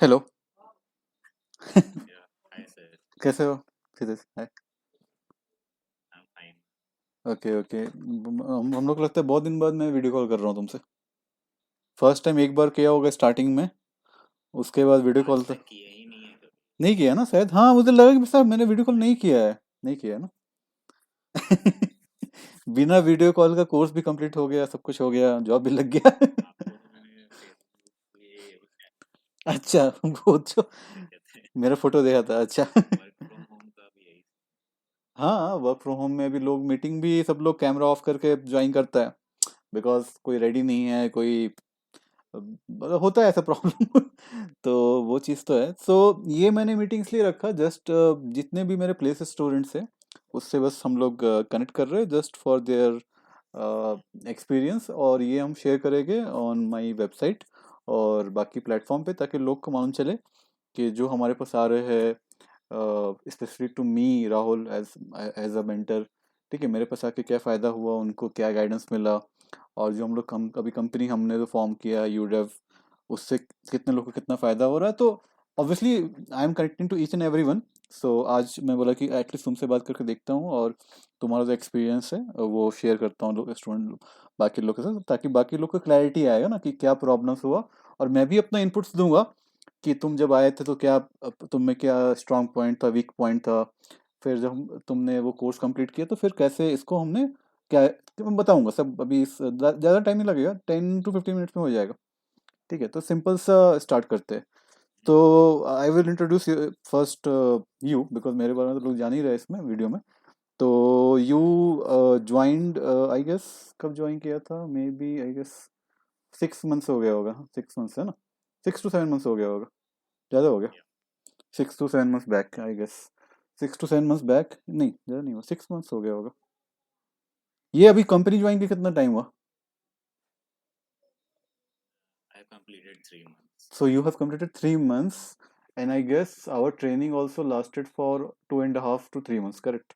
Hello. कैसे हो? सीधे से हाय। ओके ओके, हम लोग लगता है बहुत दिन बाद मैं वीडियो कॉल कर रहा हूँ तुमसे। फर्स्ट टाइम एक बार किया होगा स्टार्टिंग में, उसके बाद वीडियो कॉल तो नहीं किया ना शायद। हाँ, मुझे लगा कि शायद मैंने वीडियो कॉल नहीं किया है। नहीं किया है ना। बिना वीडियो कॉल का कोर्स भी कंप्लीट हो गया, सब कुछ हो गया, जॉब भी लग गया। अच्छा, वो जो मेरा फोटो देखा था, अच्छा। हाँ, वर्क फ्रॉम होम में अभी लोग मीटिंग भी सब लोग कैमरा ऑफ करके ज्वाइन करता है, बिकॉज कोई रेडी नहीं है, कोई मतलब होता है ऐसा प्रॉब्लम। तो वो चीज़ तो है। सो ये मैंने मीटिंग इसलिए रखा, जस्ट जितने भी मेरे प्लेस स्टूडेंट्स हैं उससे बस हम लोग कनेक्ट कर रहे हैं, जस्ट फॉर देयर एक्सपीरियंस, और ये हम शेयर करेंगे ऑन माय वेबसाइट और बाकी प्लेटफॉर्म पे, ताकि लोग को मालूम चले कि जो हमारे पास आ रहे हैं, specific to me Rahul as as a mentor. ठीक है, मेरे पास आके क्या फ़ायदा हुआ, उनको क्या गाइडेंस मिला, और जो हम लोग अभी कंपनी हमने जो फॉर्म किया यूडेव, उससे कितने लोगों को कितना फ़ायदा हो रहा है। तो obviously I am connecting to each and every one. So आज मैं बोला कि एटलीस्ट तुमसे बात करके देखता हूँ, और तुम्हारा जो एक्सपीरियंस है वो शेयर करता हूँ लोग स्टूडेंट बाकी लोग के साथ, ताकि बाकी लोग को क्लैरिटी आएगा ना कि क्या प्रॉब्लम्स हुआ। और मैं भी अपना इनपुट्स दूंगा कि तुम जब आए थे तो क्या, तुम में क्या स्ट्रांग पॉइंट था, वीक पॉइंट था। फिर जब तुमने वो कोर्स कंप्लीट किया तो फिर कैसे इसको हमने क्या, मैं बताऊंगा सब। अभी ज़्यादा टाइम नहीं लगेगा, 10 to 15 मिनट्स में हो जाएगा। ठीक है, तो सिंपल सा स्टार्ट करते हैं। तो I will introduce first you, because मेरे बारे में तो लोग जान ही रहे इसमें वीडियो में। तो यू ज्वाइंड, आई गेस, कब ज्वाइन किया था? Maybe I guess 6 months हो गया होगा। 6 मंथ्स है ना, 6 to 7 मंथ्स हो गया होगा, ज़्यादा हो गया। 6 to 7 months back I guess. 6 to 7 months back, नहीं ज़्यादा नहीं हुआ, 6 मंथ्स हो गया होगा। ये अभी कंपनी ज्वाइन के कितना टाइम हुआ? So you have completed 3 months, and I guess our training also lasted for 2.5 to 3 months, correct?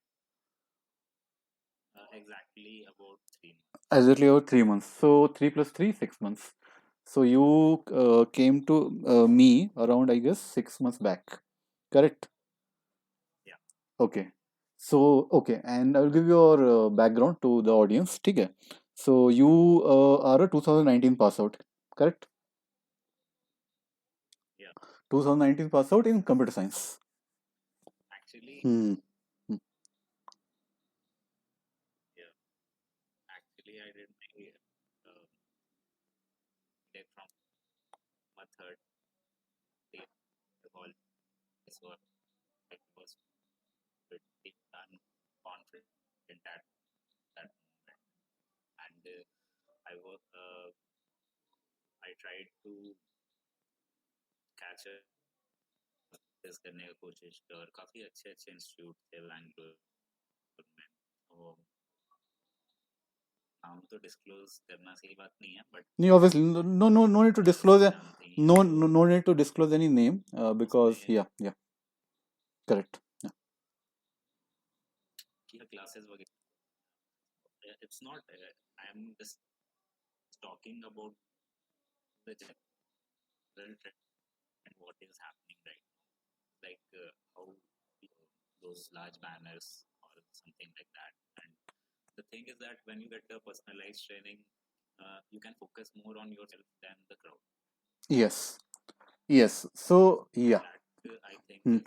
Exactly about 3 months. So 3 plus 3, 6 months. So you came to me around, I guess, 6 months back, correct? Okay. So okay, and I'll give your background to the audience. ठीक है. So you are a 2019 pass out, correct? 2019 pass out in computer science. Hmm. Hmm. नहीं, obviously, no need to disclose. No need to disclose any name, because yeah, yeah, correct. Yeah. Yes, yes. So yeah. Hmm.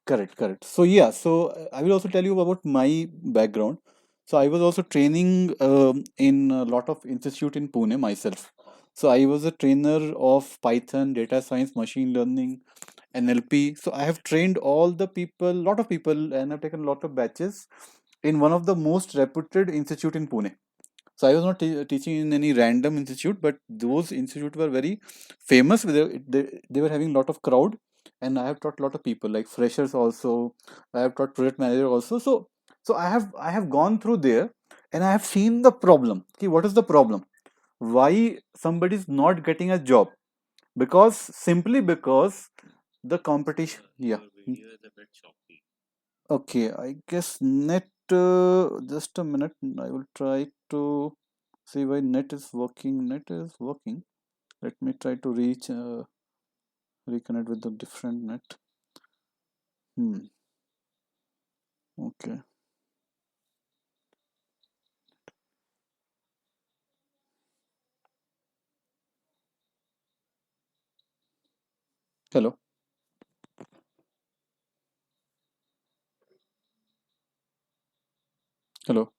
Correct, correct. So yeah, so I will also tell you about my background. So I was also training in a lot of institute in Pune myself. So I was a trainer of Python, data science, machine learning, NLP. So I have trained all the people, lot of people, and I've taken a lot of batches in one of the most reputed institute in Pune. So I was not teaching in any random institute, but those institute were very famous. They were having a lot of crowd, and I have taught a lot of people like freshers also. I have taught project manager also. So I have gone through there, and I have seen the problem. Okay, what is the problem? Why somebody is not getting a job? Because simply because the competition. Yeah. Okay, I guess net. Just a minute. I will try to see why net is working. Net is working. Let me try to reconnect with the different net. Hmm. Okay. Hello. Hello.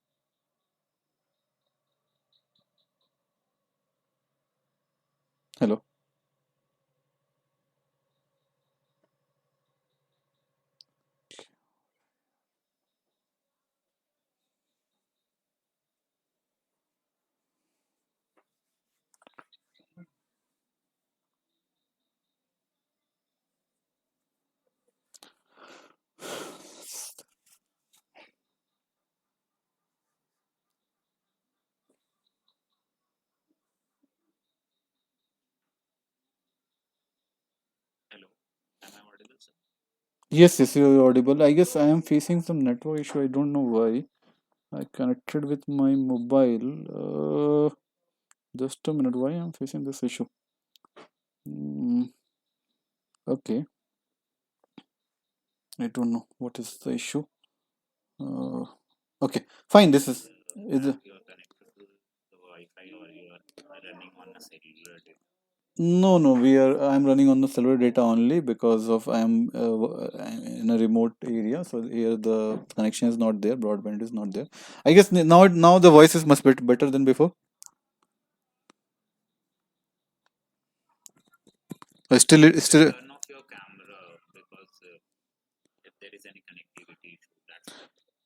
Hello. Yes, yes, you're audible. I guess I am facing some network issue. I don't know why. I connected with my mobile. Just a minute. Why I'm facing this issue? Mm, okay. I don't know what is the issue. Uh, okay. Fine. Is it, no, no. I'm running on the cellular data only because of I'm in a remote area. So here the connection is not there. Broadband is not there. I guess now the voice is much better than before. Still.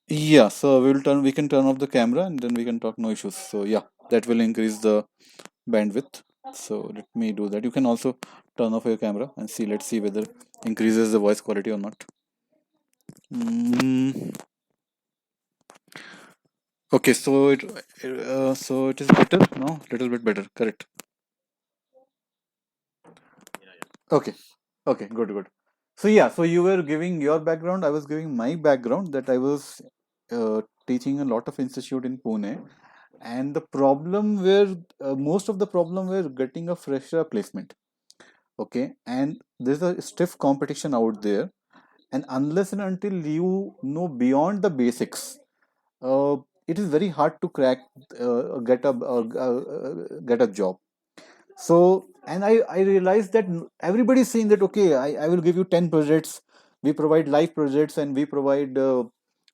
Yeah, so we can turn off the camera and then we can talk, no issues. So yeah, that will increase the bandwidth. So let me do that. You can also turn off your camera and see. Let's see whether increases the voice quality or not. Mm, okay, so it is better now. Little bit better. Correct. Okay. Okay. Good. Good. So yeah, so you were giving your background. I was giving my background that I was teaching a lot of institute in Pune, and the problem where most of the problem were getting a fresher placement. Okay, and there's a stiff competition out there, and unless and until you know beyond the basics, uh, it is very hard to crack get a job. So and I realized that everybody is saying that okay, I will give you 10 projects, we provide live projects and we provide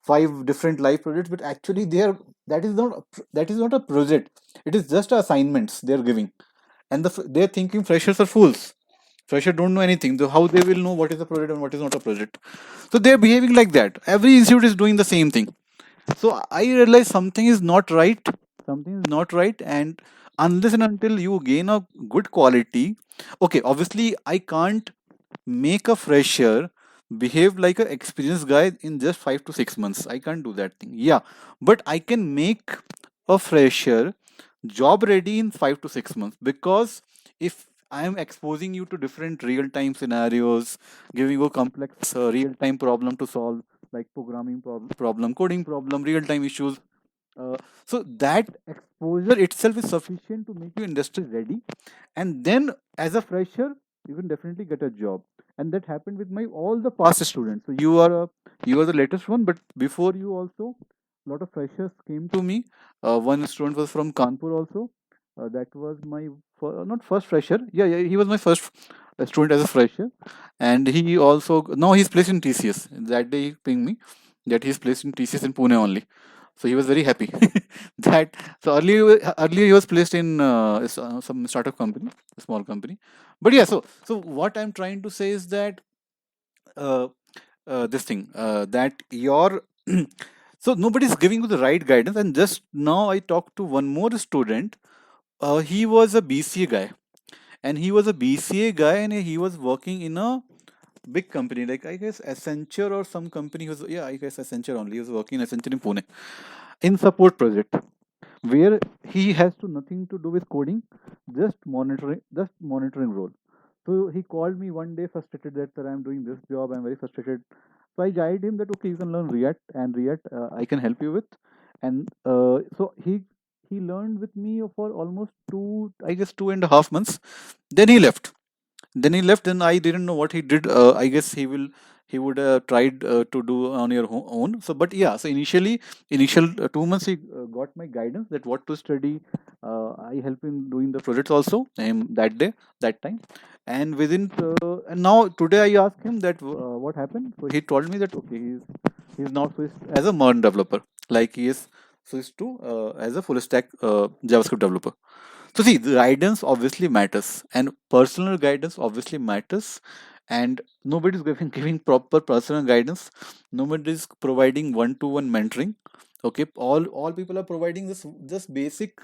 five different live projects, but actually they are that is not a project, it is just assignments they are giving. And they're thinking freshers are fools. Fresher don't know anything. So how they will know what is a project and what is not a project? So they're behaving like that. Every institute is doing the same thing. So I realize something is not right. Something is not right, and unless and until you gain a good quality, okay. Obviously, I can't make a fresher behave like an experienced guy in just 5 to 6 months. I can't do that thing. Yeah, but I can make a fresher job ready in 5 to 6 months, because if I am exposing you to different real time scenarios, giving you a complex real time problem to solve, like programming problem, coding problem, real time issues. Uh, so that exposure itself is sufficient to make you industry ready, and then as a fresher you can definitely get a job. And that happened with my all the past students. So you are the latest one, but before you also a lot of freshers came to me. One student was from Kanpur also. That was my not first fresher. Yeah, he was my first student as a fresher, and he also now he's placed in TCS. That day he pinged me that he's placed in TCS in Pune only. So he was very happy that so earlier he was placed in some startup company, a small company. But yeah, so what I'm trying to say is that uh, this thing that your so nobody's giving you the right guidance. And just now I talked to one more student. He was a BCA guy, and he was a BCA guy, and he was working in a big company, like I guess Accenture or some company. He was, yeah, I guess Accenture only. He was working in Accenture in Pune in support project, where he has to nothing to do with coding, just monitoring role. So he called me one day frustrated that, sir, I'm doing this job, I'm very frustrated. So I guided him that okay, you can learn React, and React I can help you with. And so he he learned with me for almost two, I guess 2.5 months. Then he left. Then I didn't know what he did. I guess he would tried to do on your own. So but yeah, so initial 2 months he got my guidance that what to study. I help him doing the projects also that day, that time. And and now today I asked him that what happened. So he told me that okay, he's now switched as a modern developer, like he is switched to as a full stack JavaScript developer. So see, the guidance obviously matters, and personal guidance obviously matters, and nobody's giving proper personal guidance. Nobody's providing one-to-one mentoring. Okay, all people are providing this just basic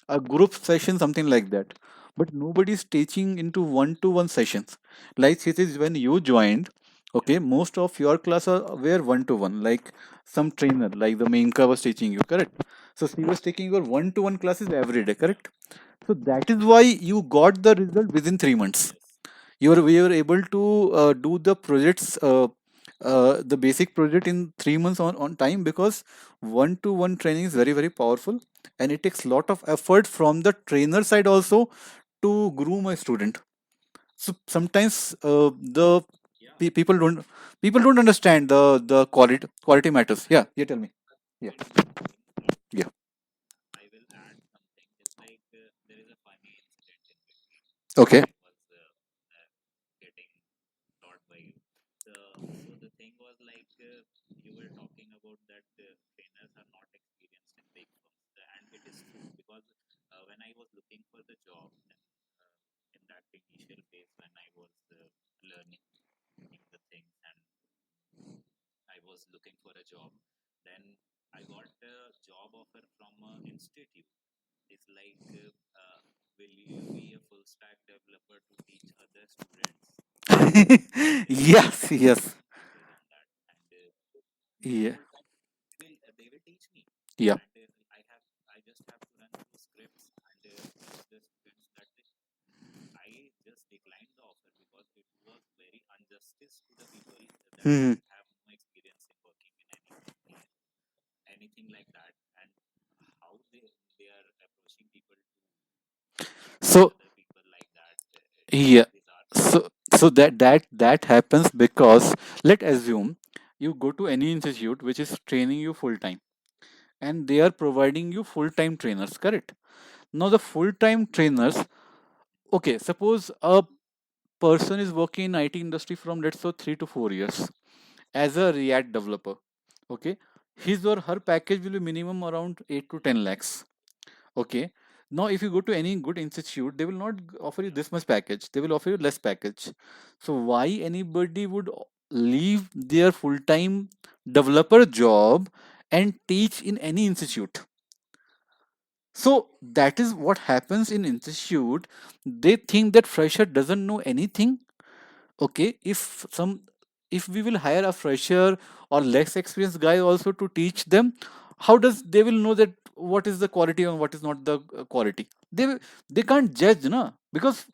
a group session, something like that. But nobody's teaching into one-to-one sessions. Like it is when you joined, okay, most of your class were one-to-one, like some trainer, like the Mainka was teaching you, correct? So he was taking your one-to-one classes every day, correct? So that is why you got the result within 3 months. We were able to do the projects, the basic project in 3 months on time, because one-to-one training is very very powerful, and it takes lot of effort from the trainer side also to groom a student. So sometimes people don't understand the quality matters. Yeah, yeah. Tell me. Yeah, yeah. Okay. Yes, yes. Yeah, yeah. Hmm. So yeah, so that happens because, let's assume you go to any institute which is training you full time, and they are providing you full time trainers, correct? Now the full time trainers, okay, suppose a person is working in IT industry from, let's say, 3 to 4 years as a React developer. Okay, his or her package will be minimum around 8 to 10 lakhs. Okay. Now, if you go to any good institute, they will not offer you this much package. They will offer you less package. So why anybody would leave their full-time developer job and teach in any institute? So that is what happens in institute. They think that fresher doesn't know anything. Okay, if we will hire a fresher or less experienced guy also to teach them, how does they will know that what is the quality and what is not the quality? They can't judge, na, because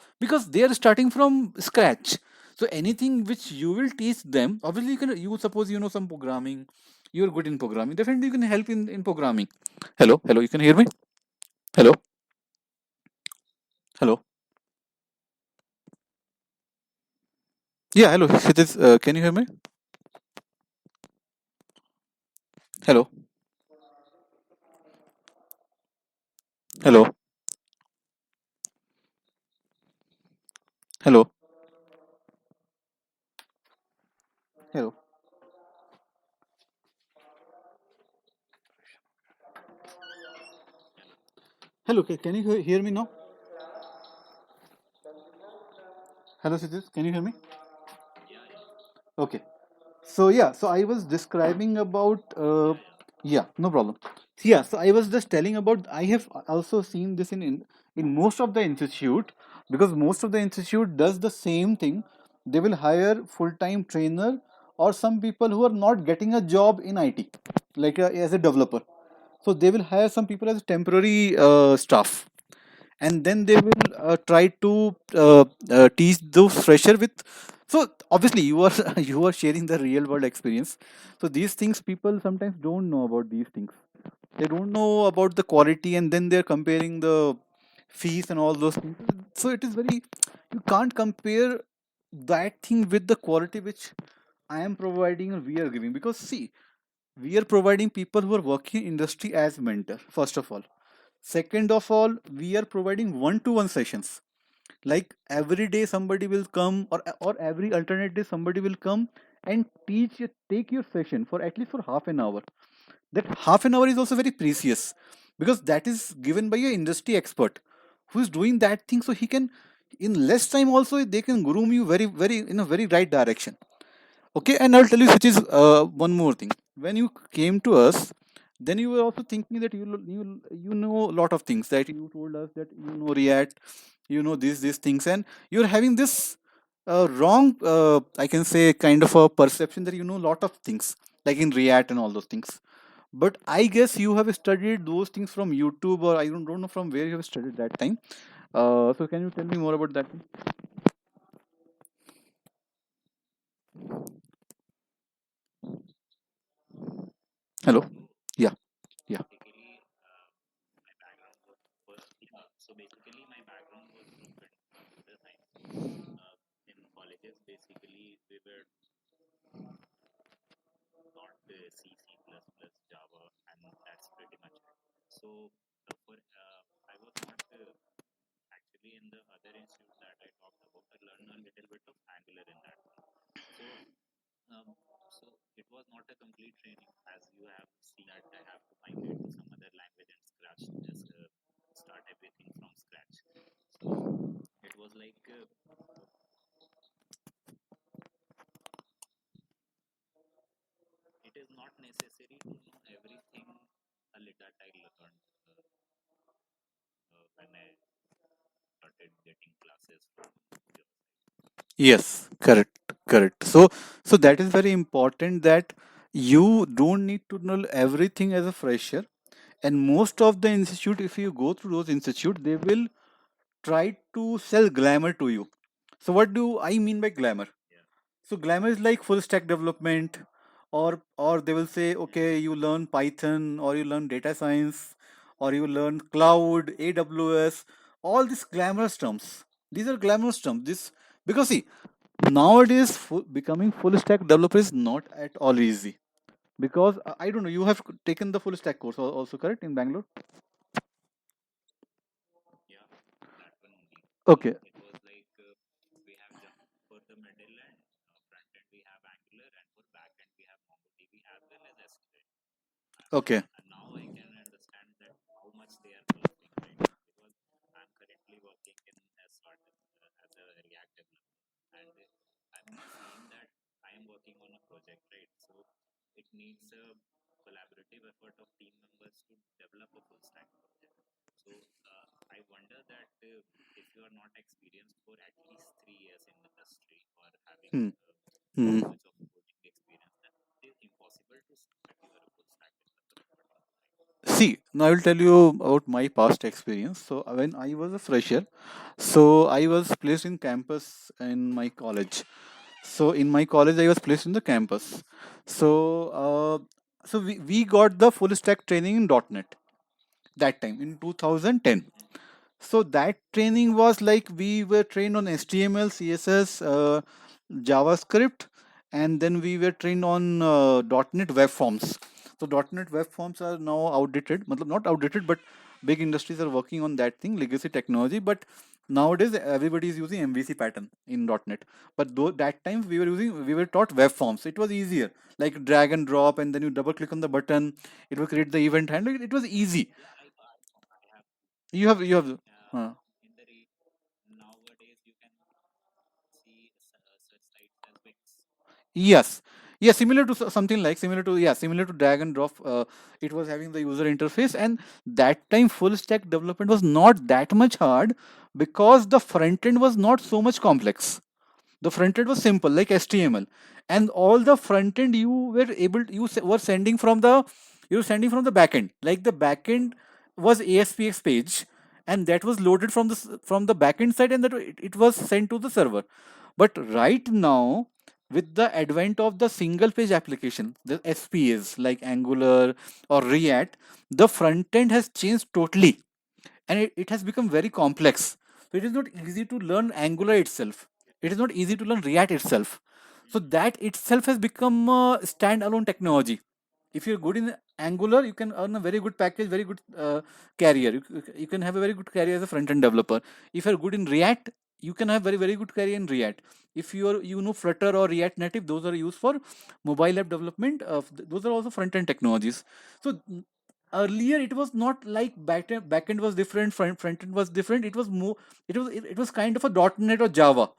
they are starting from scratch. So anything which you will teach them, obviously you suppose you know some programming, you're good in programming, definitely you can help in programming. Hello, you can hear me? Hello, hello. Yeah, hello. Can you hear me? Hello, hello, hello, hello. Hello, can you hear me now? Hello, Sidis, can you hear me? Okay. So yeah, so I was describing about yeah, no problem. Yeah, so I was just telling about, I have also seen this in most of the institute, because most of the institute does the same thing. They will hire full-time trainer or some people who are not getting a job in IT, like as a developer. So they will hire some people as temporary staff, and then they will try to teach those fresher with. So obviously you are you are sharing the real world experience. So these things people sometimes don't know about these things. They don't know about the quality, and then they're comparing the fees and all those things. So it is very, you can't compare that thing with the quality which I am providing or we are giving. Because see, we are providing people who are working in industry as mentor, first of all. Second of all, we are providing one-to-one sessions. Like every day somebody will come, or every alternate day somebody will come and teach you, take your session for at least for half an hour. That half an hour is also very precious, because that is given by a industry expert who is doing that thing, so he can, in less time also, they can groom you very in a very right direction. Okay, and I'll tell you which is one more thing. When you came to us, then you were also thinking that you know a lot of things, that you told us that you know React, you know these things, and you're having this wrong, I can say, kind of a perception that you know a lot of things, like in React and all those things. But I guess you have studied those things from YouTube, or I don't know from where you have studied that time. So can you tell me more about that? Hello. Yeah. Yeah. Yes, correct, correct. So that is very important, that you don't need to know everything as a fresher. And most of the institute, if you go through those institute, they will try to sell glamour to you. So what do I mean by glamour? So glamour is like full stack development, or they will say, okay, you learn Python, or you learn data science, or you learn cloud, AWS, all these glamorous terms. These are glamorous terms. This, because see, nowadays becoming full stack developer is not at all easy. Because I don't know, you have taken the full stack course also, correct, in Bangalore? Okay. Okay. Hmm. Hmm. See, now I will tell you about my past experience. So when I was a fresher, so I was placed in campus in my college. So in my college, I was placed in the campus. So we got the full stack training in .NET that time in 2010. So that training was like, we were trained on HTML, CSS, JavaScript, and then we were trained on .NET Web Forms. So .NET Web Forms are now outdated, matlab not outdated, but big industries are working on that thing, legacy technology. But nowadays everybody is using MVC pattern in .NET. But though that time we were taught web forms. It was easier, like drag and drop, and then you double click on the button, it will create the event handler. It was easy. You have uh, yes, yeah, similar to something like, similar to, yeah, similar to drag and drop. It was having the user interface, and that time full stack development was not that much hard, because the front end was not so much complex. The front end was simple, like HTML, and all the front end you were able, were sending from the, back end. Like the back end was ASPX page, and that was loaded from the from the back end side, and that it was sent to the server. But right now, with the advent of the single page application, the SPAs like Angular or React, the front end has changed totally, and it has become very complex. So it is not easy to learn Angular itself. It is not easy to learn React itself. So that itself has become a standalone technology. If you're good in Angular, you can earn a very good package, very good career. You can have a very good career as a front end developer. If you're good in React, you can have very good career in React. If you know Flutter or React Native, those are used for mobile app development. Those are also front end technologies. So earlier it was not like back end was different, front end was different. It was more, it was kind of a .NET or Java.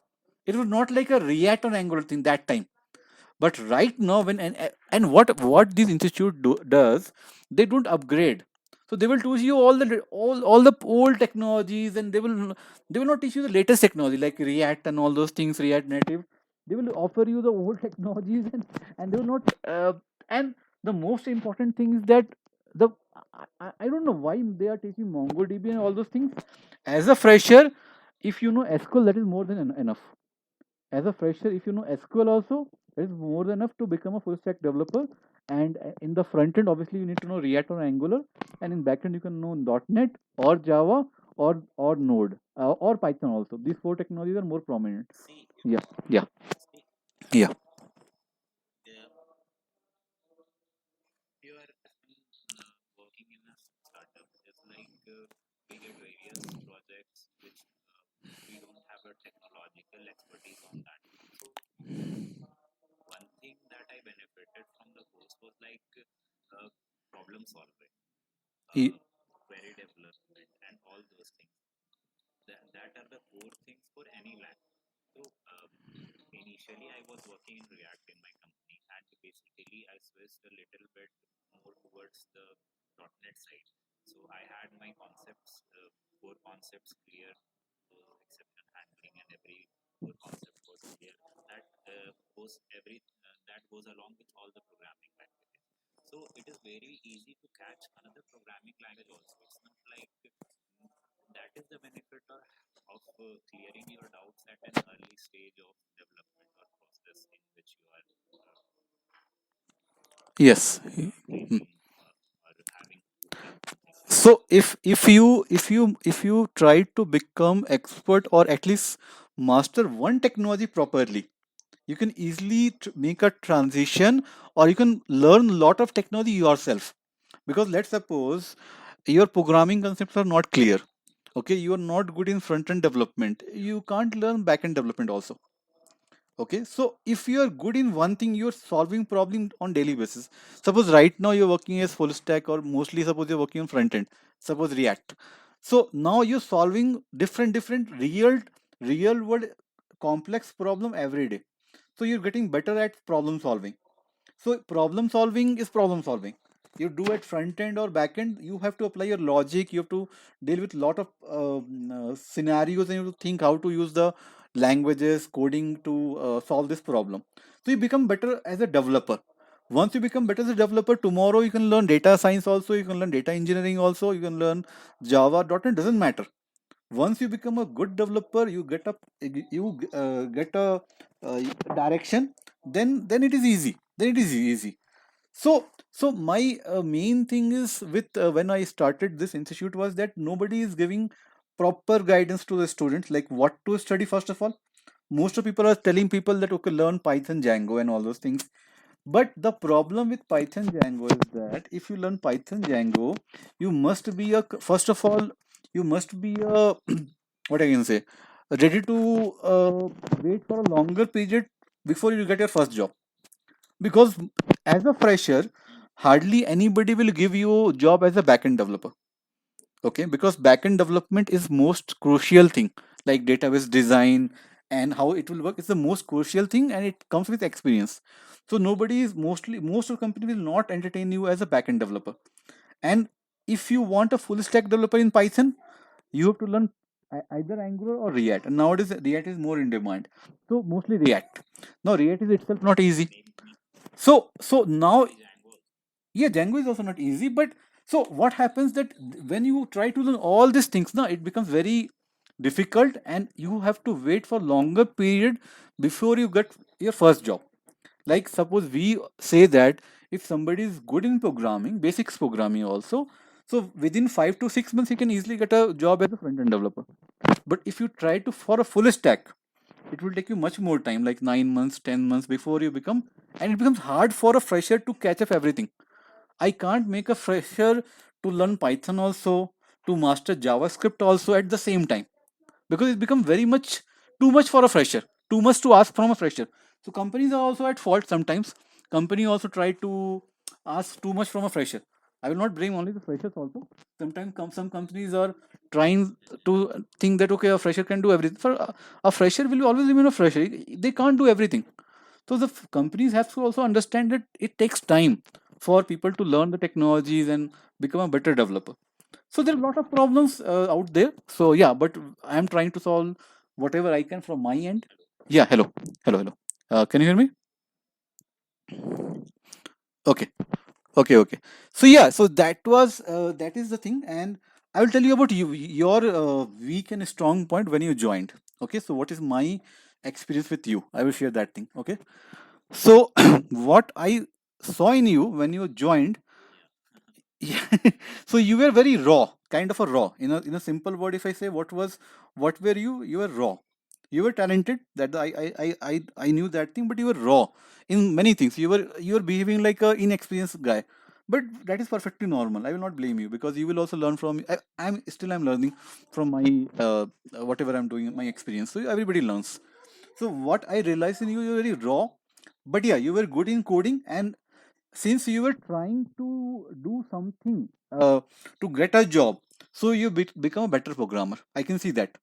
It was not like a React or Angular thing that time. But right now, when and what this institute does, they don't upgrade. So they will teach you all the old technologies, and they will not teach you the latest technology like React and all those things, React Native. They will offer you the old technologies, and they will not. And the most important thing is that the I don't know why they are teaching MongoDB and all those things. As a fresher, if you know SQL, that is more than enough. As a fresher, if you know SQL also, it is more than enough to become a full stack developer. And in the front end, obviously, you need to know React or Angular, and in back end, you can know .NET or Java or Node or Python also. These four technologies are more prominent. Yeah, yeah, yeah. E- yes. So if you try to become expert or at least master one technology properly, you can easily make a transition, or you can learn a lot of technology yourself. Because let's suppose your programming concepts are not clear. Okay, you are not good in front end development, you can't learn back end development also. Okay, so if you are good in one thing, you're solving problem on daily basis. Suppose right now you're working as full stack, or mostly suppose you're working on front end, suppose React. So now you're solving different real world complex problem every day. So you're getting better at problem solving. So problem solving is problem solving. You do at front end or back end, you have to apply your logic. You have to deal with lot of scenarios, and you have to think how to use the languages, coding to solve this problem. So you become better as a developer. Once you become better as a developer, tomorrow you can learn data science also. You can learn data engineering also. You can learn Java. .NET doesn't matter. Once you become a good developer, you get a uh, direction. Then it is easy. Then it is easy. So my main thing is with when I started this institute was that nobody is giving proper guidance to the students, like what to study. First of all, most of people are telling people that okay, learn Python, Django and all those things. But the problem with Python Django is that if you learn Python Django, you must be a first of all, you must be a what I can say, ready to wait for a longer period before you get your first job. Because as a fresher, hardly anybody will give you job as a backend developer. Okay, because backend development is most crucial thing, like database design and how it will work is the most crucial thing, and it comes with experience. So nobody is most of the company will not entertain you as a backend developer. And if you want a full stack developer in Python, you have to learn either Angular or React, and nowadays React is more in demand. So mostly React. Now React is itself not easy. So now, yeah, Django is also not easy. But so what happens that when you try to learn all these things, now it becomes very difficult, and you have to wait for longer period before you get your first job. Like suppose we say that if somebody is good in programming, basics programming also, so within 5 to 6 months he can easily get a job as a front end developer. But if you try to for a full stack, it will take you much more time, like 9 months, 10 months before you become, and it becomes hard for a fresher to catch up everything. I can't make a fresher to learn Python also, to master JavaScript also at the same time, because it becomes very much too much for a fresher, too much to ask from a fresher. So companies are also at fault sometimes. Company also try to ask too much from a fresher. I will not blame only the freshers also. Sometimes some companies are trying to think that okay, a fresher can do everything. For a fresher will always remain a fresher. They can't do everything. So the companies have to also understand that it takes time for people to learn the technologies and become a better developer. So there are a lot of problems out there. So yeah, but I am trying to solve whatever I can from my end. Yeah, hello, hello. Can you hear me? Okay, okay. So yeah, so that is the thing, and I will tell you about your weak and strong point when you joined. Okay, so what is my experience with you? I will share that thing. Okay, so what I saw in you when you joined. Yeah. So you were very raw, kind of a raw. In a simple word, if I say what were you? You were raw. You were talented. That I knew that thing, but you were raw in many things. You were behaving like a inexperienced guy, but that is perfectly normal. I will not blame you because you will also learn from. I'm learning from my whatever I'm doing, my experience. So everybody learns. So what I realized in you, you're very raw, but yeah, you were good in coding, and since you were trying to do something to get a job, so you become a better programmer. I can see that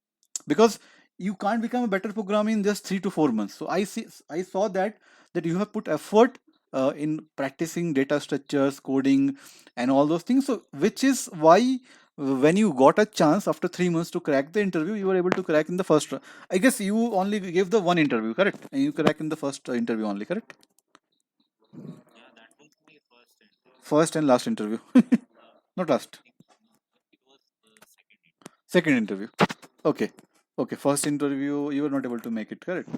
because you can't become a better programmer in just 3 to 4 months. So I saw that you have put effort in practicing data structures, coding, and all those things. So which is why when you got a chance after 3 months to crack the interview, you were able to crack in the first. I guess you only gave the one interview, correct? And you crack in the first interview only, correct? First and last interview. Not last. Second interview. Okay. Okay. First interview, you were not able to make it, correct?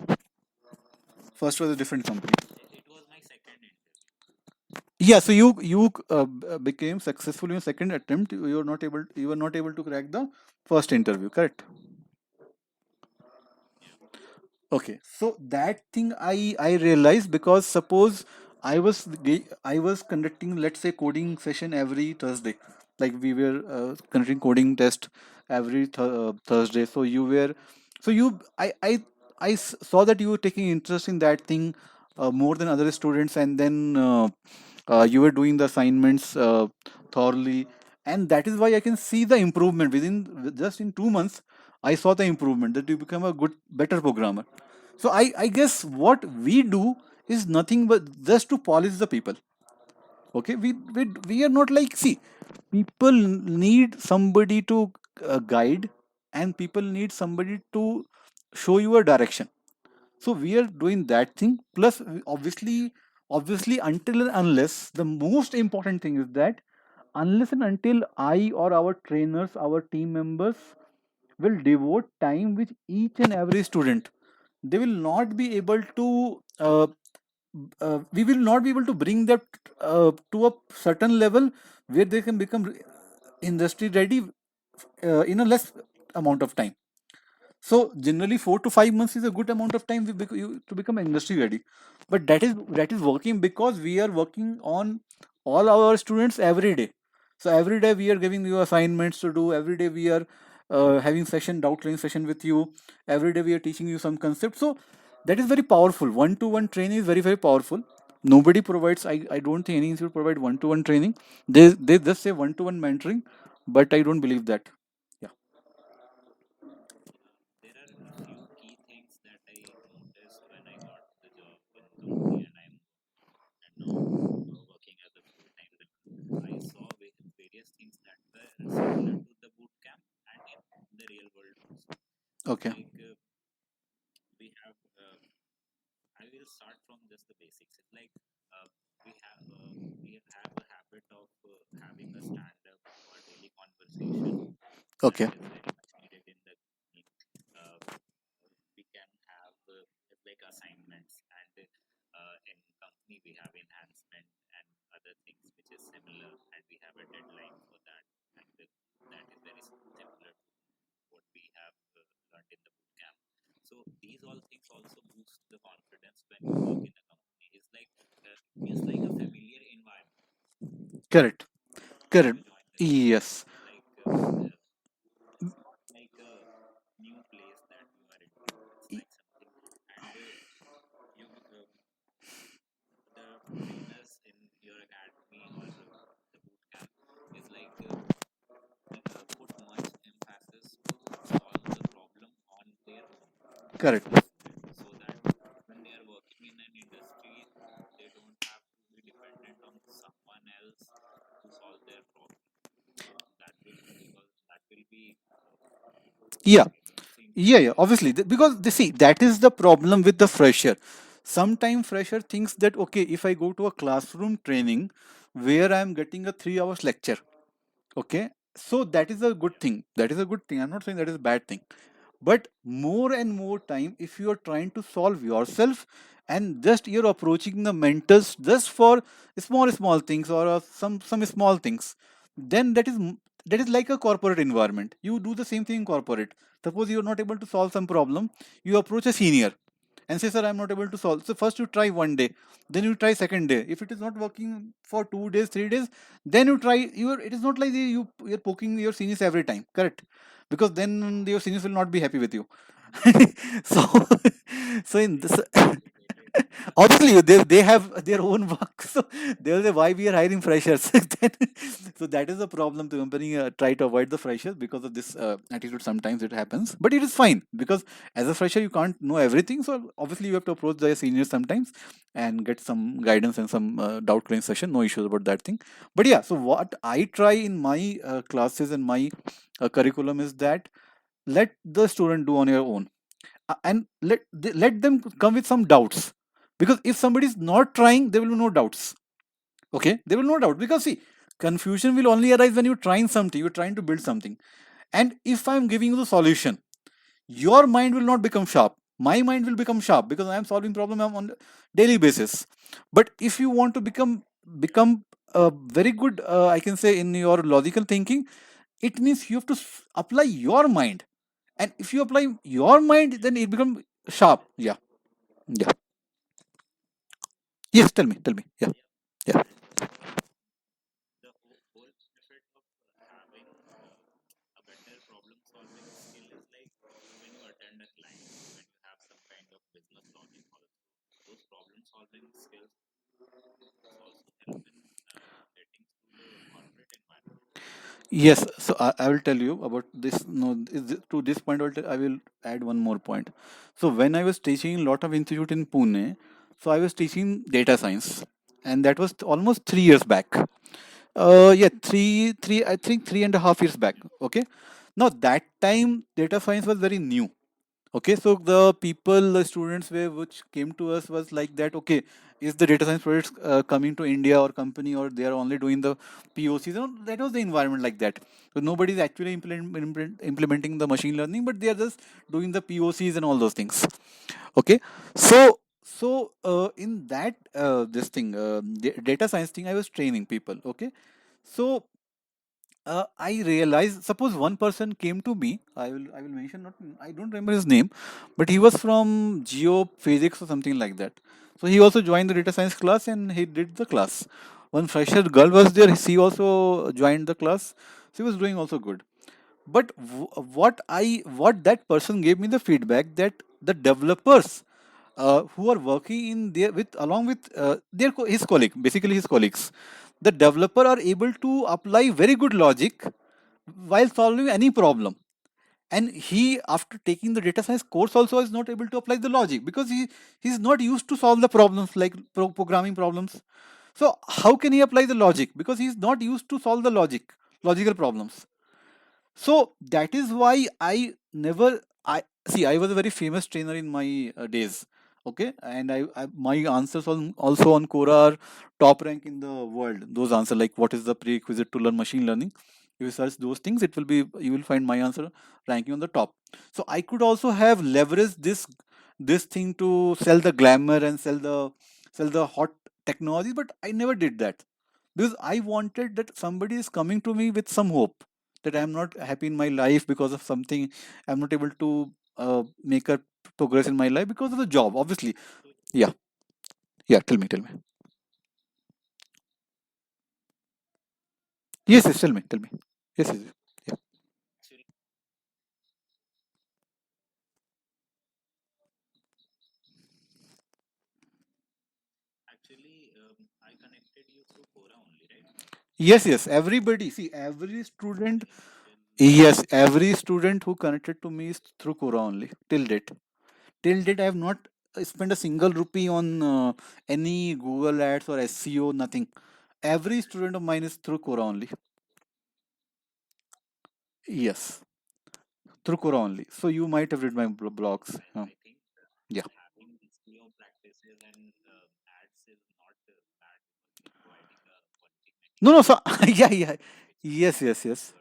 First was a different company. Yeah. So you became successful in your second attempt. You were not able to crack the first interview, correct? Okay, so that thing I realized because suppose I was conducting, let's say, coding session every Thursday, like we were conducting coding test every Thursday. So you were, so you I saw that you were taking interest in that thing more than other students, and then you were doing the assignments thoroughly, and that is why I can see the improvement within just in 2 months. I saw the improvement that you become a good, better programmer. So I guess what we do is nothing but just to polish the people. Okay, we are not like, see, people need somebody to guide, and people need somebody to show you a direction. So we are doing that thing. Plus, obviously, until and unless, the most important thing is that unless and until I or our trainers, our team members will devote time with each and every student, they will not be able to. We will not be able to bring that to a certain level where they can become industry ready in a less amount of time. So generally 4 to 5 months is a good amount of time to become industry ready. But that is working because we are working on all our students every day. So every day we are giving you assignments to do. Every day we are having doubt clearing session with you. Every day we are teaching you some concept. So that is very powerful. One-to-one training is very very powerful. Nobody provides. I don't think any institute provide one-to-one training. They just say one-to-one mentoring, but I don't believe that. Yeah. Okay. Okay. Correct. Correct. Yes. Correct. Yeah. Yeah, yeah, obviously, because they see that is the problem with the fresher. Sometimes fresher thinks that okay, if I go to a classroom training where I am getting a 3 hours lecture, okay, so that is a good thing. That is a good thing. I'm not saying that is a bad thing. But more and more time, if you are trying to solve yourself and just you're approaching the mentors just for small things or some small things, then that is like a corporate environment. You do the same thing in corporate. Suppose you're not able to solve some problem, you approach a senior and say, sir, I'm not able to solve. So first you try one day, then you try second day. If it is not working for 2 days, 3 days, then you try your, it is not like you're poking your seniors every time, correct? Because then your seniors will not be happy with you. So so in this, obviously they have their own work, so they'll say why we are hiring freshers. Then, so that is the problem. The company try to avoid the freshers because of this attitude. Sometimes it happens, but it is fine because as a fresher you can't know everything, so obviously you have to approach the seniors sometimes and get some guidance and some doubt clearing session. No issues about that thing. But yeah, so what I try in my classes and my curriculum is that let the student do on your own, and let them come with some doubts, because if somebody is not trying there will be no doubts. Okay, there will no doubt, because see, confusion will only arise when you're trying something, you're trying to build something. And if I'm giving you the solution, your mind will not become sharp, my mind will become sharp because I am solving problem on a daily basis. But if you want to become very good, I can say, in your logical thinking, it means you have to apply your mind. And if you apply your mind, then it becomes sharp. Yeah. Yeah. Yes, tell me. Yeah. Yeah. Yes, so I will tell you about this. No, to this point, I will add one more point. So when I was teaching a lot of institute in Pune, so I was teaching data science, and that was almost 3 years back. Yeah, I think 3.5 years back. Okay, now that time data science was very new. Okay, so the people, the students were which came to us was like that. Okay, is the data science projects coming to India or company, or they are only doing the POCs? You know, that was the environment like that. So nobody is actually implementing the machine learning, but they are just doing the POCs and all those things. Okay, so in that this thing, data science thing, I was training people. Okay, so I realized, suppose one person came to me. I will mention, not, I don't remember his name, but he was from geophysics or something like that. So he also joined the data science class and he did the class. One fresher girl was there. She also joined the class. She was doing also good. But what that person gave me the feedback that the developers who are working in there with along with his colleague, basically his colleagues, the developer are able to apply very good logic while solving any problem. And he, after taking the data science course, also is not able to apply the logic because he's not used to solve the problems like programming problems. So how can he apply the logic, because he's not used to solve the logical problems. So that is why I never, I see, I was a very famous trainer in my days. Okay, and my answers on also on Quora are top rank in the world. Those answers, like what is the prerequisite to learn machine learning, if you search those things, it will be, you will find my answer ranking on the top. So I could also have leveraged this this thing to sell the glamour and sell the hot technology, but I never did that because I wanted that somebody is coming to me with some hope that I'm not happy in my life because of something, I'm not able to make a progress in my life because of the job, obviously. Yeah, yeah. Tell me. Yes, yes. Tell me. Yes, yes. Yes. Yeah. Yes, yes. Everybody, see, every student. Yes, every student who connected to me is through Quora only till date. Till date, I have not spent a single rupee on any Google Ads or SEO. Nothing. Every student of mine is through Quora only. Yes, through Quora only. So you might have read my blogs. Yeah. No, no. So yeah, yeah. Yes, yes, yes.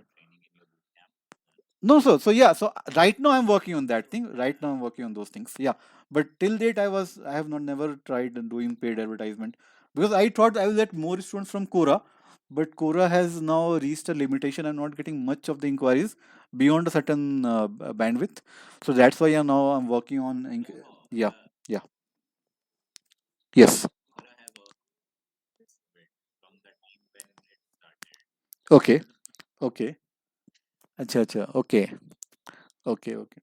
No, so yeah, so right now I'm working on that thing. Right now I'm working on those things. Yeah, but till date I have not never tried doing paid advertisement because I thought I will get more students from Quora, but Quora has now reached a limitation. I'm not getting much of the inquiries beyond a certain bandwidth, so that's why now I'm working on. Yeah, yeah, yes. Okay, okay. Acha, acha. Okay, okay, okay.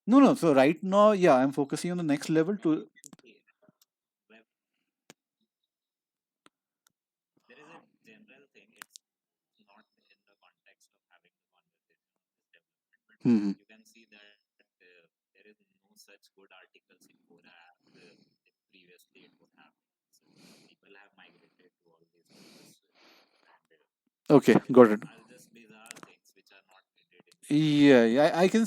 No, no. So right now, yeah, I'm focusing on the next level to. Hmm. Okay, got it. Yeah, yeah, I can.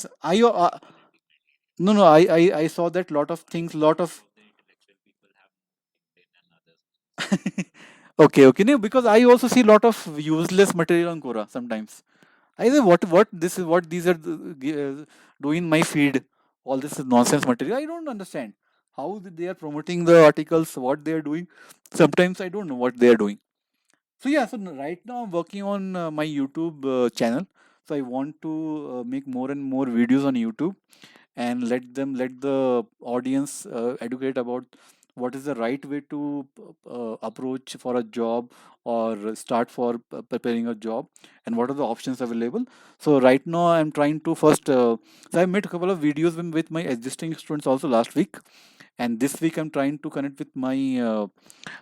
No, no, I saw that lot of things, lot of. Okay, okay, no, because I also see lot of useless material on Quora sometimes. I say, what this is, what these are doing my feed. All this is nonsense material. I don't understand how they are promoting the articles, what they are doing. Sometimes I don't know what they are doing. So yeah, so right now I'm working on my YouTube channel. So I want to make more and more videos on YouTube and let the audience educate about what is the right way to approach for a job or start for preparing a job and what are the options available. So right now I'm trying to first so I made a couple of videos with my existing students also last week, and this week I'm trying to connect with my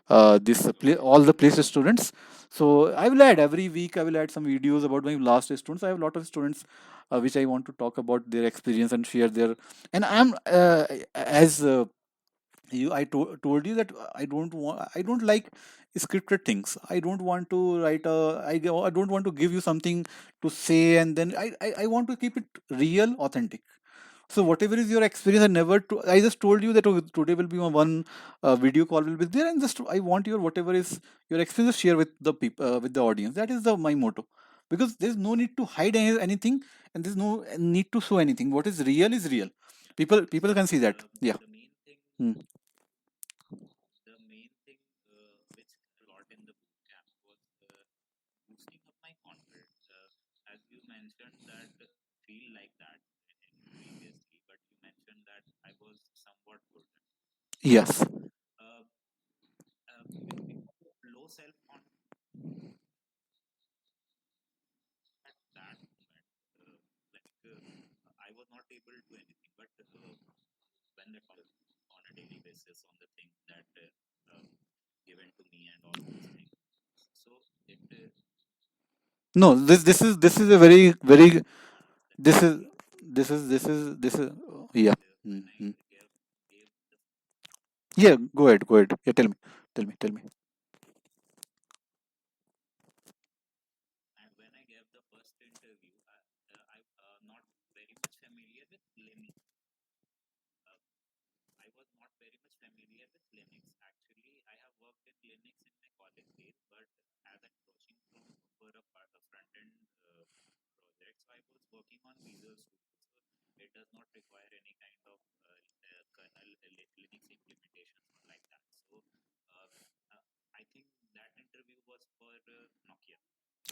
all the place students. So I will add every week, I will add some videos about my last students. I have a lot of students which I want to talk about their experience and share their. And I'm as you told you that I don't like scripted things. I don't want to write I don't want to give you something to say and then I want to keep it real, authentic. So whatever is your experience, I just told you that today will be one video call will be there, and just I want your whatever is your experience share with the people with the audience. That is the my motto, because there's no need to hide anything, and there's no need to show anything. What is real is real. People can see that. Yeah. Hmm. Yes. No, this is a very this is this is yeah. Mhm. Yeah, go ahead. Yeah, tell me.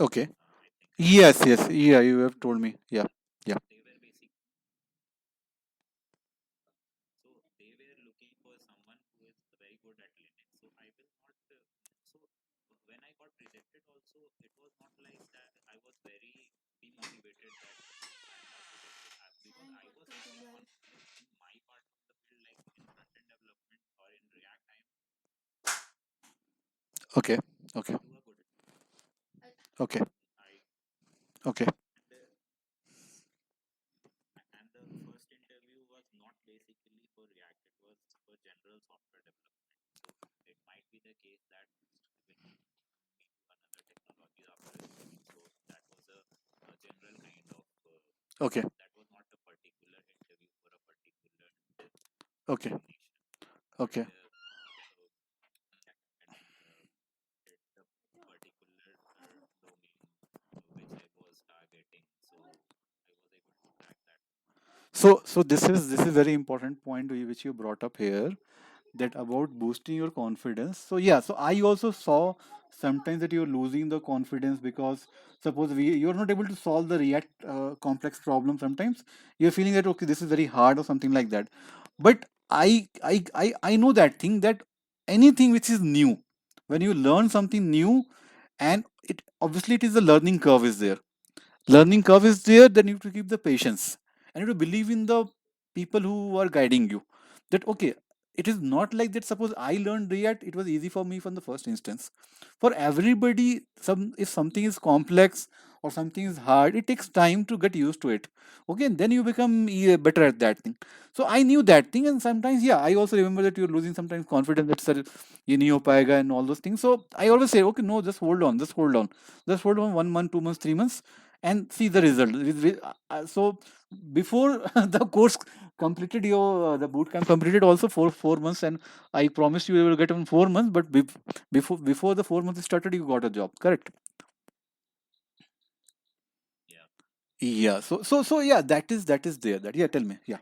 Okay. Yes, yes, yeah, you have told me. Yeah, yeah. Okay, okay, okay, okay, okay, okay, okay. So this is very important point which you brought up here, that about boosting your confidence. So yeah, so I also saw sometimes that you're losing the confidence because suppose you're not able to solve the react complex problem. Sometimes you're feeling that okay, this is very hard or something like that. But I know that thing, that anything which is new, when you learn something new, and it obviously it is the learning curve is there, learning curve is there, then you have to keep the patience and you have to believe in the people who are guiding you, that okay, it is not like that. Suppose I learned react, it was easy for me from the first instance. For everybody, some if something is complex or something is hard, it takes time to get used to it. Okay, and then you become better at that thing. So I knew that thing, and sometimes yeah, I also remember that you're losing sometimes confidence, that sir, ye nahi ho payega and all those things. So I always say okay, no, just hold on, just hold on, just hold on 1 month, 2 months, 3 months, and see the result. So before the course completed, your the boot camp completed also for 4 months, and I promised you will get in 4 months. But before the 4 months started, you got a job. Correct? Yeah. So yeah, that is there. That yeah. Tell me. Yeah.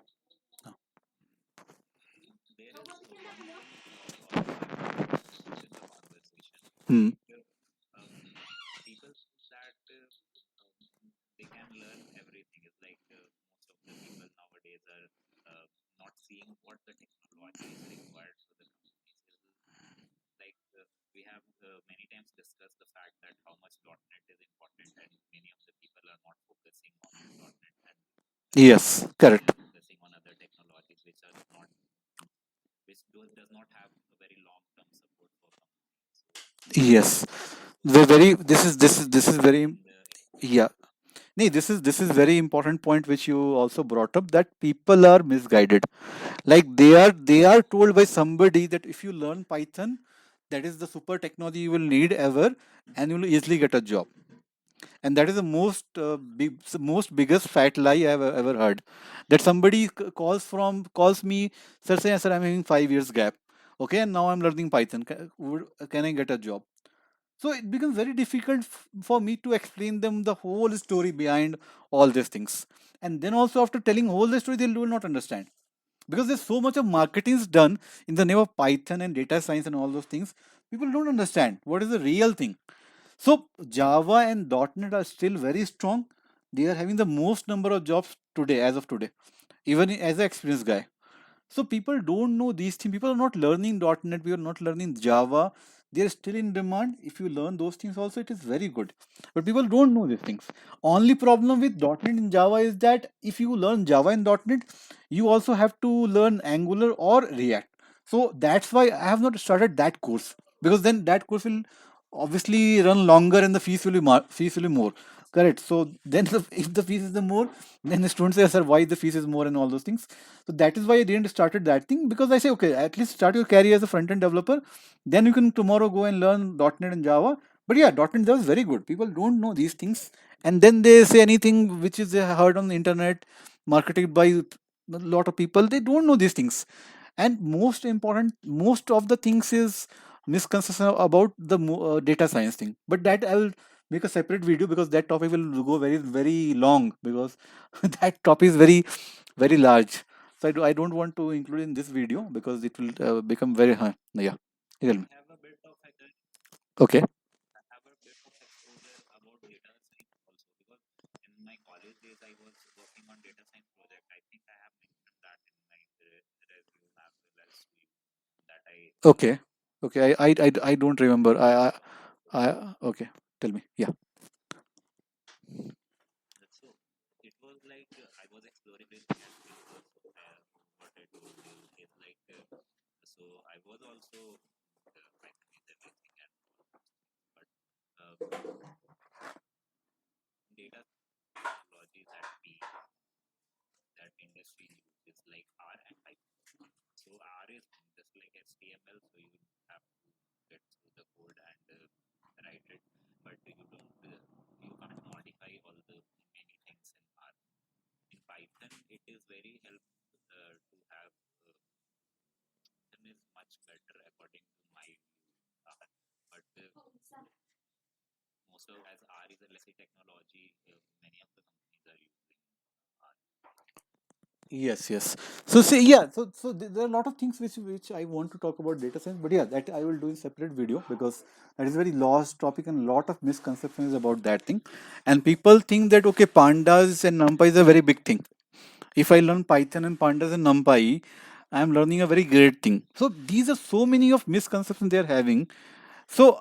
Hmm. Yes. Correct. Yes. The very this is very yeah. Nee, this is very important point which you also brought up, that people are misguided. Like they are told by somebody that if you learn Python, that is the super technology you will need ever, and you will easily get a job. And that is the most biggest fat lie I have ever heard. That somebody calls me, sir, say sir, I'm having 5 years gap. Okay, and now I'm learning Python. Can I get a job? So it becomes very difficult for me to explain them the whole story behind all these things. And then also after telling whole the story, they will not understand. Because there's so much of marketing is done in the name of Python and data science and all those things. People don't understand what is the real thing. So Java and .NET are still very strong. They are having the most number of jobs today, as of today, even as an experienced guy. So people don't know these things. People are not learning .NET. We are not learning Java. They are still in demand. If you learn those things also, it is very good. But people don't know these things. Only problem with .NET and Java is that if you learn Java and .NET, you also have to learn Angular or React. So that's why I have not started that course, because then that course will obviously run longer and the fees will be more. Correct. So then if the fees is the more, then the students say, sir, why the fees is more and all those things. So that is why I didn't started that thing, because I say, okay, at least start your career as a front end developer. Then you can tomorrow go and learn .NET and Java. But yeah, .NET Java is very good. People don't know these things, and then they say anything which is heard on the internet, marketed by a lot of people. They don't know these things, and most important, most of the things is misconception about the data science thing. But that I will make a separate video, because that topic will go very very long, because that topic is very very large. So I don't want to include in this video because it will become very high. Yeah, tell me. Okay. Okay. Okay. I don't remember. Okay. Tell me. Yeah. Yes, yes. So see, yeah, there are a lot of things which I want to talk about data science, but yeah, that I will do in separate video because that is a very large topic and a lot of misconceptions about that thing. And people think that okay, pandas and numpy is a very big thing. If I learn Python and pandas and numpy, I am learning a very great thing. So these are so many of misconceptions they are having. So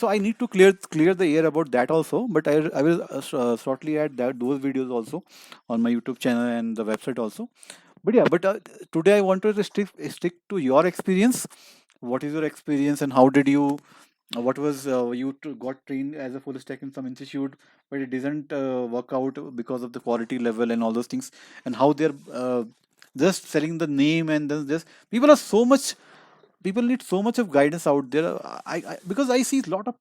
I need to clear the air about that also. But I will shortly add that those videos also on my YouTube channel and the website also. But yeah, but today I want to stick to your experience. What is your experience and how did you? What was got trained as a full stack in some institute, but it didn't work out because of the quality level and all those things, and how they're just selling the name and then just people are so much people need so much of guidance out there. Because I see lot of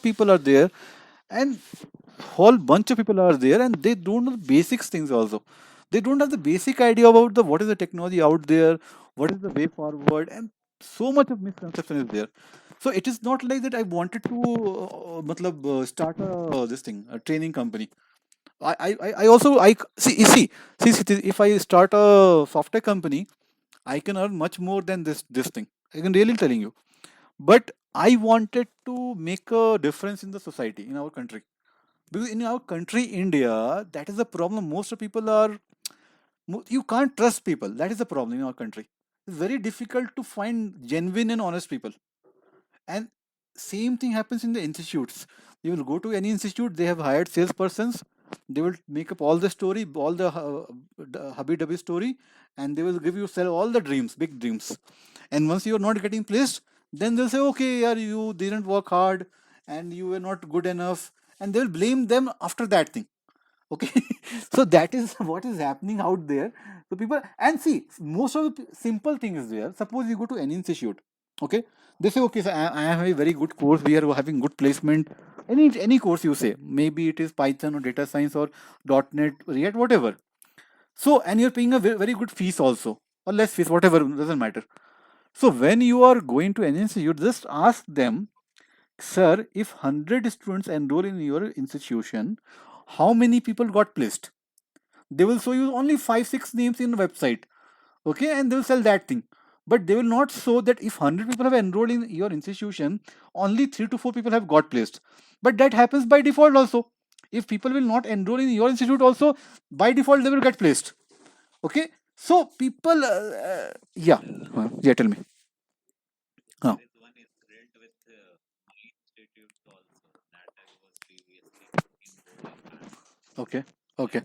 people are there, and whole bunch of people are there, and they don't know the basics things also. They don't have the basic idea about the what is the technology out there, what is the way forward, and so much of misconception is there. So it is not like that I wanted to start this thing a training company. I also I see if I start a software company, I can earn much more than this thing. I can really telling you. But I wanted to make a difference in the society in our country. Because in our country, India, that is the problem. Most of people are you can't trust people. That is the problem in our country. It's very difficult to find genuine and honest people. And same thing happens in the institutes. You will go to any institute, they have hired salespersons. They will make up all the story, all the hubby-dubby story, and they will give you sell all the dreams, big dreams. And once you are not getting placed, then they'll say, okay, yeah, you didn't work hard and you were not good enough, and they will blame them after that thing. Okay. So that is what is happening out there. So people and see most of the simple thing is there. Suppose you go to any institute, okay, they say okay, so I have a very good course, we are having good placement, any course you say, maybe it is Python or data science or .NET React, whatever. So and you're paying a very good fees also, or less fees, whatever, doesn't matter. So when you are going to an institute, just ask them, sir, if 100 students enroll in your institution, how many people got placed? They will show you only 5 6 names in the website, okay, and they will sell that thing. But they will not show that if 100 people have enrolled in your institution, only 3 to 4 people have got placed. But that happens by default also. If people will not enroll in your institute also, by default they will get placed. Okay, so people yeah. Yeah, tell me. Huh. Okay. Okay.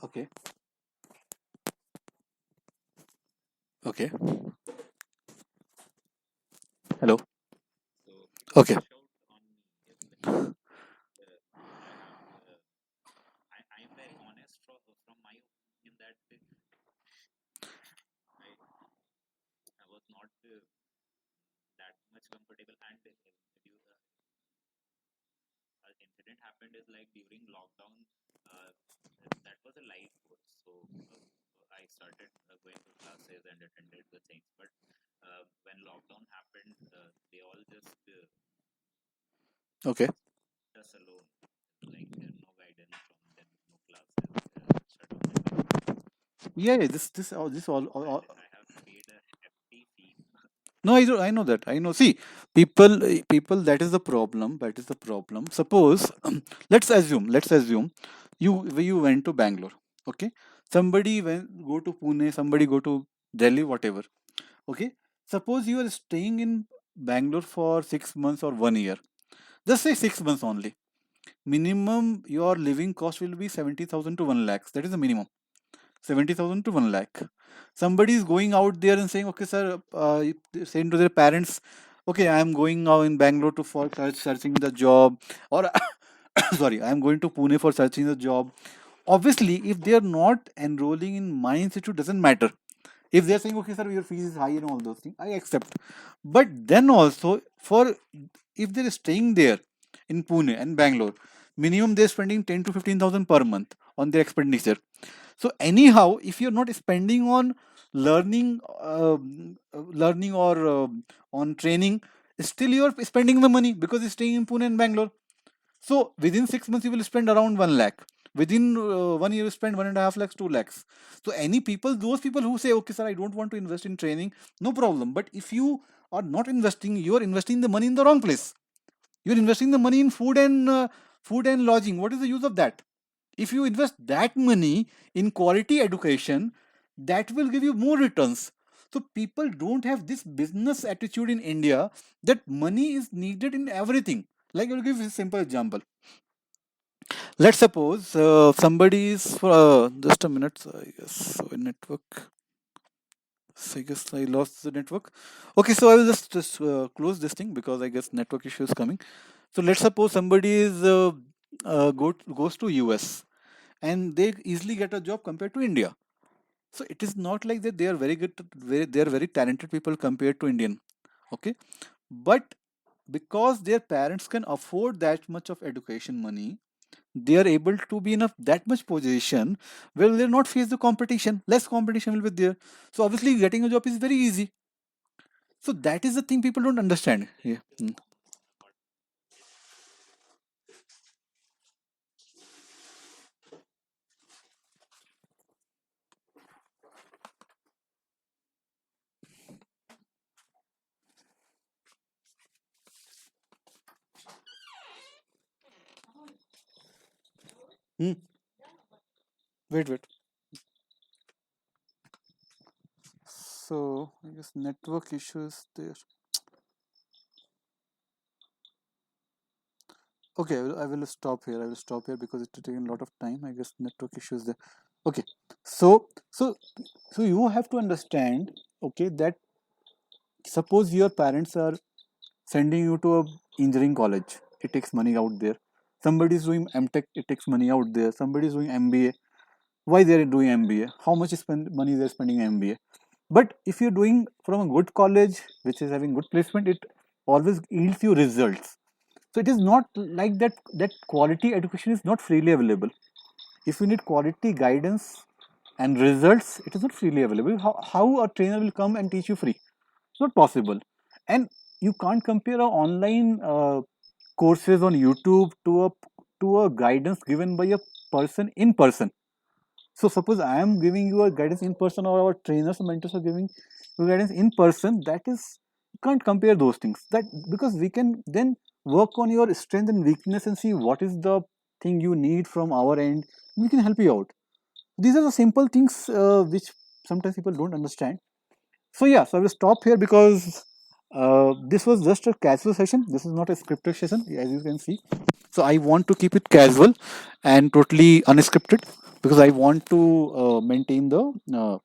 Okay. Okay. Hello. Okay. Okay. Yeah, yeah, this all. No, I do. I know that. I know. See, people. That is the problem. That is the problem. Suppose, let's assume, you went to Bangalore. Okay, somebody went go to Pune. Somebody go to Delhi. Whatever. Okay. Suppose you are staying in Bangalore for 6 months or 1 year. Just say 6 months only. Minimum your living cost will be 70,000 to 1 lakh. That is the minimum. 70,000 to 1 lakh. Somebody is going out there and saying, okay, sir, saying to their parents, okay, I am going now in Bangalore to for searching the job, or sorry, I am going to Pune for searching the job. Obviously, if they are not enrolling in my institute, doesn't matter. If they are saying, okay, sir, your fees is high and all those things, I accept. But then also, for if they're staying there in Pune and Bangalore, minimum they're spending 10 to 15,000 per month on their expenditure. So anyhow, if you're not spending on learning, learning or on training, still you're spending the money because you're staying in Pune and Bangalore. So within 6 months, you will spend around 1 lakh. Within 1 year, you spend 1.5 lakhs, 2 lakhs. So any people, those people who say, okay, sir, I don't want to invest in training, no problem. But if you are not investing, you are investing the money in the wrong place. You're investing the money in food and lodging. What is the use of that? If you invest that money in quality education, that will give you more returns. So people don't have this business attitude in India that money is needed in everything. Like I'll give you a simple example. Let's suppose somebody is for just a minute. I guess so network. So I guess I lost the network. Okay, so I will just close this thing because I guess network issue is coming. So let's suppose somebody is goes to US and they easily get a job compared to India. So it is not like that they are very good, they are very talented people compared to Indian. Okay, but because their parents can afford that much of education money, they are able to be in a that much position where they'll not face the competition. Less competition will be there. So obviously getting a job is very easy. So that is the thing people don't understand. Yeah. Hmm. Wait, wait. So I guess network issues there. Okay, I will stop here. I will stop here because it will take a lot of time. I guess network issues there. Okay, so so so you have to understand. Okay, that suppose your parents are sending you to a engineering college. It takes money out there. Somebody is doing MTech. It takes money out there. Somebody is doing MBA. Why they are doing MBA? How much money they are spending on MBA? But if you're doing from a good college, which is having good placement, it always yields you results. So it is not like that. That quality education is not freely available. If you need quality guidance and results, it is not freely available. How a trainer will come and teach you free? It's not possible. And you can't compare a online courses on YouTube to a guidance given by a person in person. So suppose I am giving you a guidance in person, or our trainers or mentors are giving you guidance in person. That is, you can't compare those things. That because we can then work on your strength and weakness and see what is the thing you need from our end. We can help you out. These are the simple things which sometimes people don't understand. So yeah, so I will stop here because this was just a casual session. This is not a scripted session, as you can see. So I want to keep it casual and totally unscripted because I want to maintain the